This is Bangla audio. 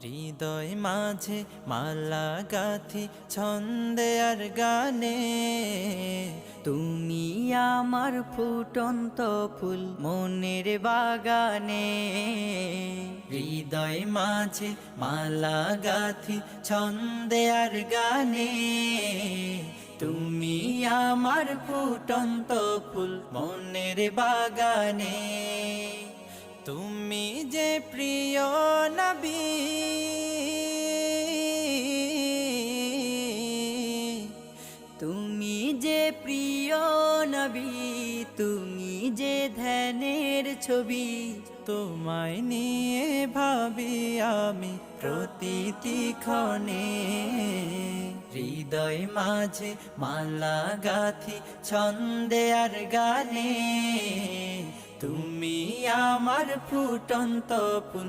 হৃদয় মাঝে মালা গাথি ছন্দে আর গানে, তুমি আমার ফুটন্ত ফুল মনের বাগানে। হৃদয় মাঝে মালা গাথি ছন্দে আর গানে, তুমি আমার ফুটন্ত ফুল মনের বাগানে। তুমি যে প্রিয় নবী, তুমি যে প্রিয় নবী, তুমি যে ধ্যানের ছবি। তোমায় নিয়ে ভাবি আমি প্রতিটি ক্ষণে। হৃদয় মাঝে মালা গাথি ছন্দে আর গানে, তুমি আমার ফুটন্ত ফুল